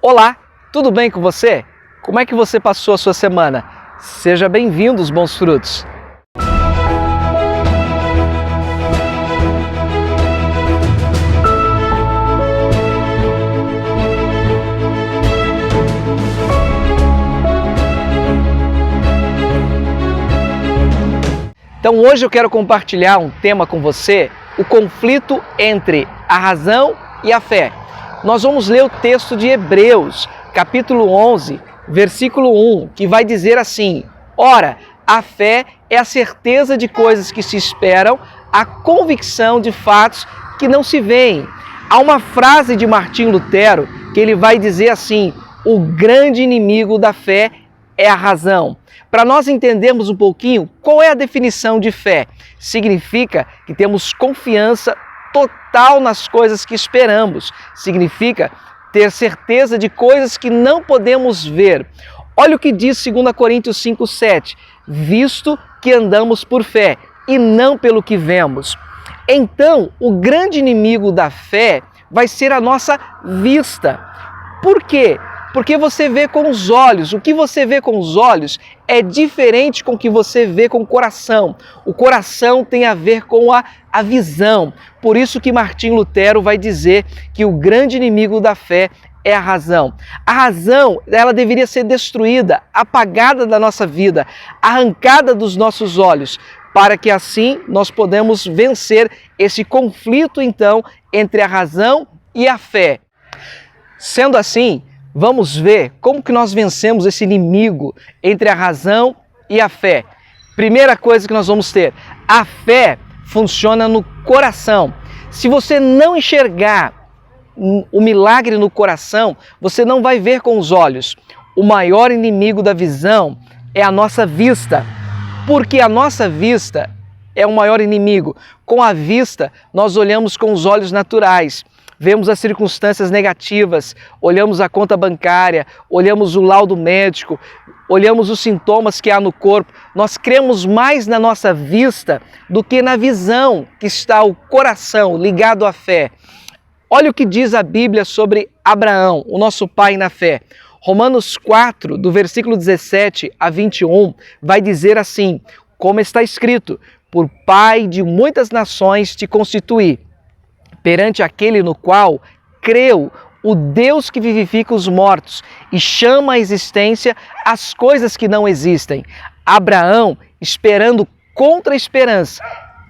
Olá, tudo bem com você? Como é que você passou a sua semana? Seja bem-vindo aos Bons Frutos. Então hoje eu quero compartilhar um tema com você, o conflito entre a razão e a fé. Nós vamos ler o texto de Hebreus, capítulo 11, versículo 1, que vai dizer assim: Ora, a fé é a certeza de coisas que se esperam, a convicção de fatos que não se veem. Há uma frase de Martim Lutero que ele vai dizer assim: o grande inimigo da fé é a razão. Para nós entendermos um pouquinho qual é a definição de fé, significa que temos confiança total nas coisas que esperamos, significa ter certeza de coisas que não podemos ver. Olha o que diz 2 Coríntios 5,7, visto que andamos por fé e não pelo que vemos. Então, o grande inimigo da fé vai ser a nossa vista. Por quê? Porque você vê com os olhos. O que você vê com os olhos é diferente com o que você vê com o coração. O coração tem a ver com a visão. Por isso que Martim Lutero vai dizer que o grande inimigo da fé é a razão. A razão, ela deveria ser destruída, apagada da nossa vida, arrancada dos nossos olhos, para que assim nós podemos vencer esse conflito, então, entre a razão e a fé. Sendo assim, vamos ver como que nós vencemos esse inimigo entre a razão e a fé. Primeira coisa que nós vamos ter, a fé funciona no coração. Se você não enxergar o milagre no coração, você não vai ver com os olhos. O maior inimigo da visão é a nossa vista, porque a nossa vista é o maior inimigo. Com a vista, nós olhamos com os olhos naturais. Vemos as circunstâncias negativas, olhamos a conta bancária, olhamos o laudo médico, olhamos os sintomas que há no corpo. Nós cremos mais na nossa vista do que na visão que está o coração ligado à fé. Olha o que diz a Bíblia sobre Abraão, o nosso pai na fé. Romanos 4, do versículo 17 a 21, vai dizer assim, como está escrito, por pai de muitas nações te constituí, perante aquele no qual creu o Deus que vivifica os mortos e chama à existência as coisas que não existem. Abraão, esperando contra a esperança,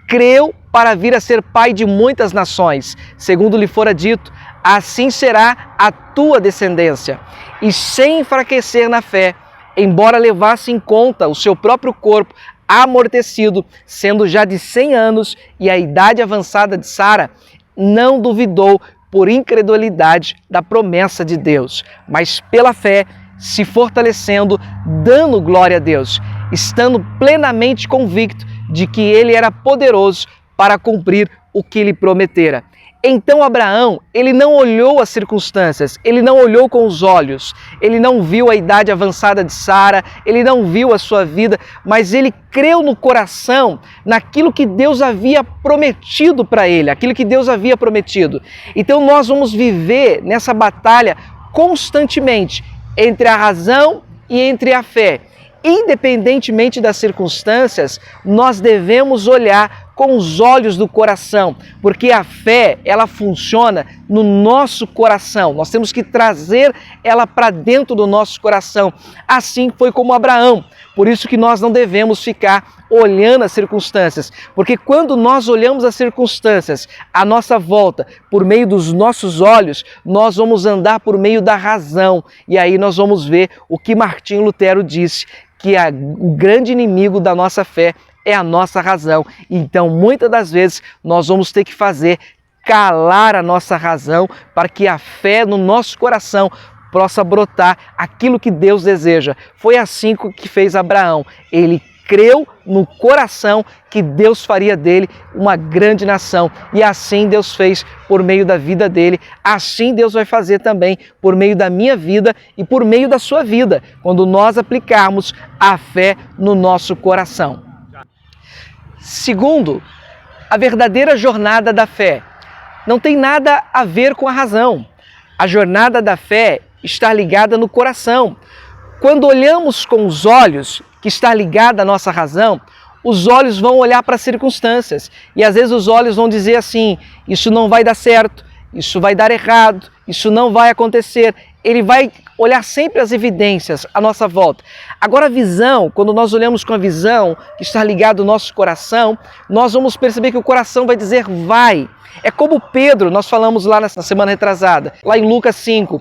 creu para vir a ser pai de muitas nações, segundo lhe fora dito, assim será a tua descendência. E sem enfraquecer na fé, embora levasse em conta o seu próprio corpo amortecido, sendo já de 100 anos e a idade avançada de Sara, não duvidou por incredulidade da promessa de Deus, mas pela fé se fortalecendo, dando glória a Deus, estando plenamente convicto de que ele era poderoso para cumprir o que lhe prometera. Então Abraão, ele não olhou as circunstâncias, ele não olhou com os olhos, ele não viu a idade avançada de Sara, ele não viu a sua vida, mas ele creu no coração, naquilo que Deus havia prometido para ele, aquilo que Deus havia prometido. Então nós vamos viver nessa batalha constantemente entre a razão e entre a fé. Independentemente das circunstâncias, nós devemos olhar com os olhos do coração, porque a fé, ela funciona no nosso coração. Nós temos que trazer ela para dentro do nosso coração. Assim foi como Abraão. Por isso que nós não devemos ficar olhando as circunstâncias, porque quando nós olhamos as circunstâncias à nossa volta, por meio dos nossos olhos, nós vamos andar por meio da razão. E aí nós vamos ver o que Martim Lutero disse, que o grande inimigo da nossa fé é a nossa razão. Então, muitas das vezes, nós vamos ter que fazer calar a nossa razão para que a fé no nosso coração possa brotar aquilo que Deus deseja. Foi assim que fez Abraão. Ele creu no coração que Deus faria dele uma grande nação. E assim Deus fez por meio da vida dele. Assim Deus vai fazer também por meio da minha vida e por meio da sua vida, quando nós aplicarmos a fé no nosso coração. Segundo, a verdadeira jornada da fé não tem nada a ver com a razão. A jornada da fé está ligada no coração. Quando olhamos com os olhos, que está ligada à nossa razão, os olhos vão olhar para as circunstâncias. E às vezes os olhos vão dizer assim, isso não vai dar certo, isso vai dar errado, isso não vai acontecer. Ele vai olhar sempre as evidências à nossa volta. Agora a visão, quando nós olhamos com a visão que está ligada ao nosso coração, nós vamos perceber que o coração vai dizer vai. É como Pedro, nós falamos lá na semana retrasada, lá em Lucas 5.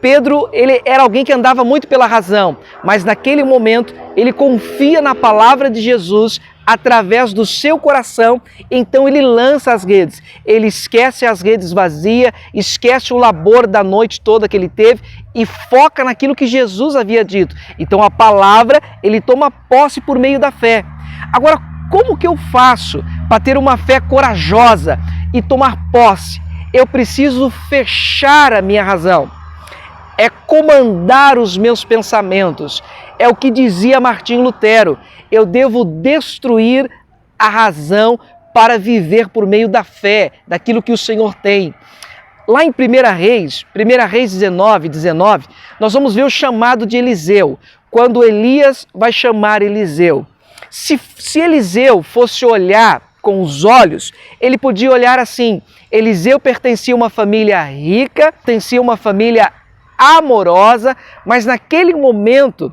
Pedro, ele era alguém que andava muito pela razão, mas naquele momento ele confia na palavra de Jesus através do seu coração, então ele lança as redes. Ele esquece as redes vazias, esquece o labor da noite toda que ele teve e foca naquilo que Jesus havia dito. Então a palavra, ele toma posse por meio da fé. Agora, como que eu faço para ter uma fé corajosa e tomar posse? Eu preciso fechar a minha razão. É comandar os meus pensamentos. É o que dizia Martinho Lutero. Eu devo destruir a razão para viver por meio da fé, daquilo que o Senhor tem. Lá em 1 Reis 19, nós vamos ver o chamado de Eliseu, quando Elias vai chamar Eliseu. Se Eliseu fosse olhar com os olhos, ele podia olhar assim, Eliseu pertencia a uma família rica, pertencia a uma família amorosa, mas naquele momento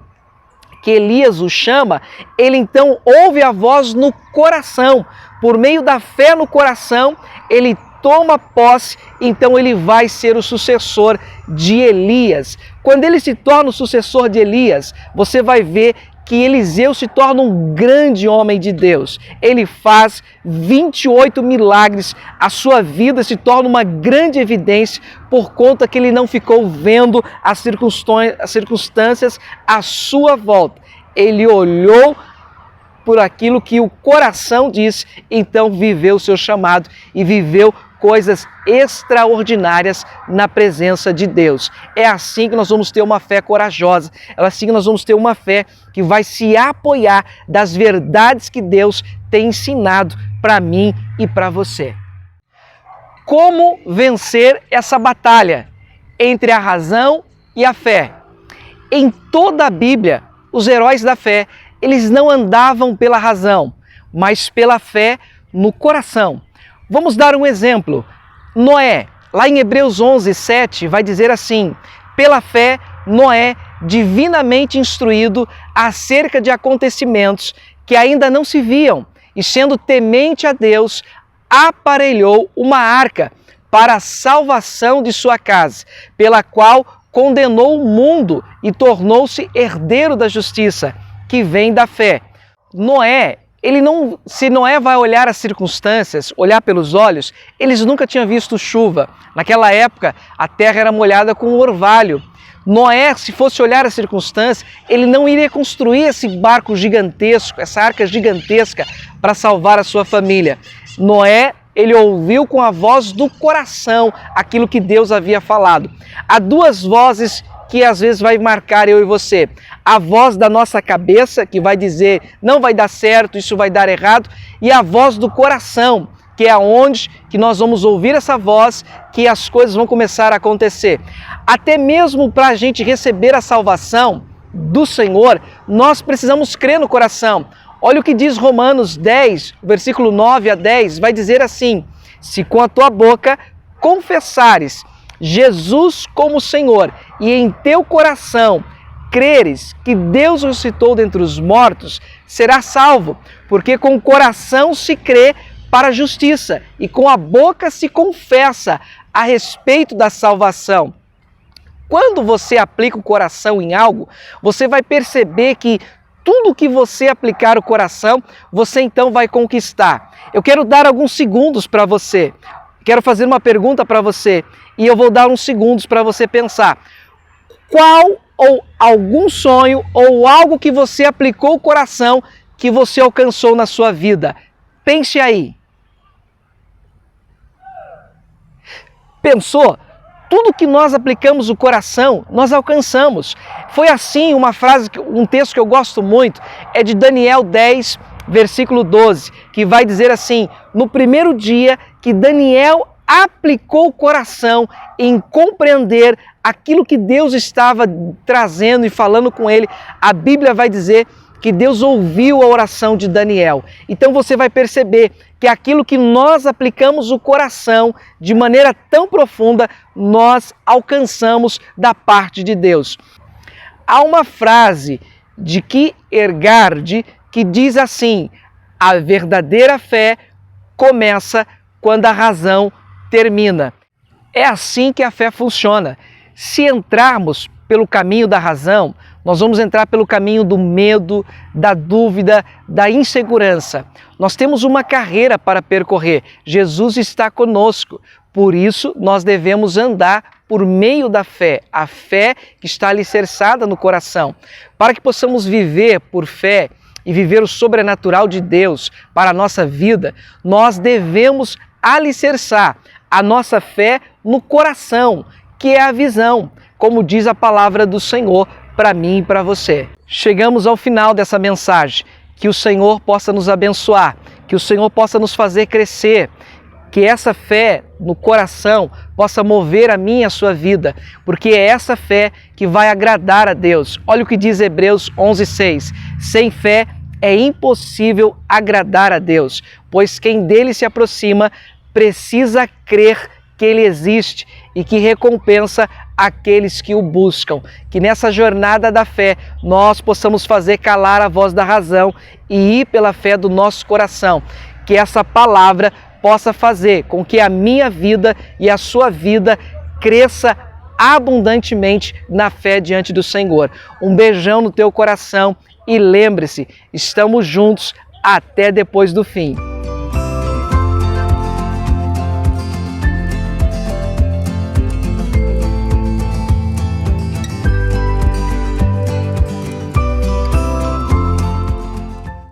que Elias o chama, ele então ouve a voz no coração. Por meio da fé no coração, ele toma posse, então ele vai ser o sucessor de Elias. Quando ele se torna o sucessor de Elias, você vai ver que Eliseu se torna um grande homem de Deus. Ele faz 28 milagres, a sua vida se torna uma grande evidência por conta que ele não ficou vendo as circunstâncias à sua volta. Ele olhou por aquilo que o coração disse, então viveu o seu chamado e viveu coisas extraordinárias na presença de Deus. É assim que nós vamos ter uma fé corajosa, é assim que nós vamos ter uma fé que vai se apoiar das verdades que Deus tem ensinado para mim e para você. Como vencer essa batalha entre a razão e a fé? Em toda a Bíblia, os heróis da fé, eles não andavam pela razão, mas pela fé no coração. Vamos dar um exemplo. Noé, lá em Hebreus 11, 7, vai dizer assim, pela fé, Noé, divinamente instruído acerca de acontecimentos que ainda não se viam, e sendo temente a Deus, aparelhou uma arca para a salvação de sua casa, pela qual condenou o mundo e tornou-se herdeiro da justiça, que vem da fé. Noé, se Noé vai olhar as circunstâncias, olhar pelos olhos, eles nunca tinham visto chuva. Naquela época, a terra era molhada com orvalho. Noé, se fosse olhar as circunstâncias, ele não iria construir esse barco gigantesco, essa arca gigantesca para salvar a sua família. Noé, ele ouviu com a voz do coração aquilo que Deus havia falado. Há duas vozes que às vezes vai marcar eu e você. A voz da nossa cabeça, que vai dizer não vai dar certo, isso vai dar errado, e a voz do coração, que é onde que nós vamos ouvir essa voz, que as coisas vão começar a acontecer. Até mesmo para a gente receber a salvação do Senhor, nós precisamos crer no coração. Olha o que diz Romanos 10, versículo 9 a 10, vai dizer assim, se com a tua boca confessares Jesus como Senhor e em teu coração creres que Deus ressuscitou dentre os mortos, serás salvo, porque com o coração se crê para a justiça e com a boca se confessa a respeito da salvação. Quando você aplica o coração em algo, você vai perceber que tudo que você aplicar o coração, você então vai conquistar. Eu quero dar alguns segundos para você. Quero fazer uma pergunta para você e eu vou dar uns segundos para você pensar. Qual ou algum sonho ou algo que você aplicou o coração que você alcançou na sua vida? Pense aí. Pensou? Tudo que nós aplicamos o coração, nós alcançamos. Foi assim uma frase, um texto que eu gosto muito, é de Daniel 10, versículo 12, que vai dizer assim, no primeiro dia que Daniel aplicou o coração em compreender aquilo que Deus estava trazendo e falando com ele, a Bíblia vai dizer que Deus ouviu a oração de Daniel. Então você vai perceber que aquilo que nós aplicamos o coração de maneira tão profunda, nós alcançamos da parte de Deus. Há uma frase de Kierkegaard que diz assim: a verdadeira fé começa quando a razão termina. É assim que a fé funciona. Se entrarmos pelo caminho da razão, nós vamos entrar pelo caminho do medo, da dúvida, da insegurança. Nós temos uma carreira para percorrer. Jesus está conosco. Por isso, nós devemos andar por meio da fé, a fé que está alicerçada no coração. Para que possamos viver por fé e viver o sobrenatural de Deus para a nossa vida, nós devemos alicerçar a nossa fé no coração, que é a visão, como diz a palavra do Senhor para mim e para você. Chegamos ao final dessa mensagem. Que o Senhor possa nos abençoar, que o Senhor possa nos fazer crescer, que essa fé no coração possa mover a minha e a sua vida, porque é essa fé que vai agradar a Deus. Olha o que diz Hebreus 11:6. Sem fé é impossível agradar a Deus, pois quem dele se aproxima precisa crer que ele existe e que recompensa aqueles que o buscam. Que nessa jornada da fé nós possamos fazer calar a voz da razão e ir pela fé do nosso coração. Que essa palavra possa fazer com que a minha vida e a sua vida cresça abundantemente na fé diante do Senhor. Um beijão no teu coração e lembre-se, estamos juntos até depois do fim.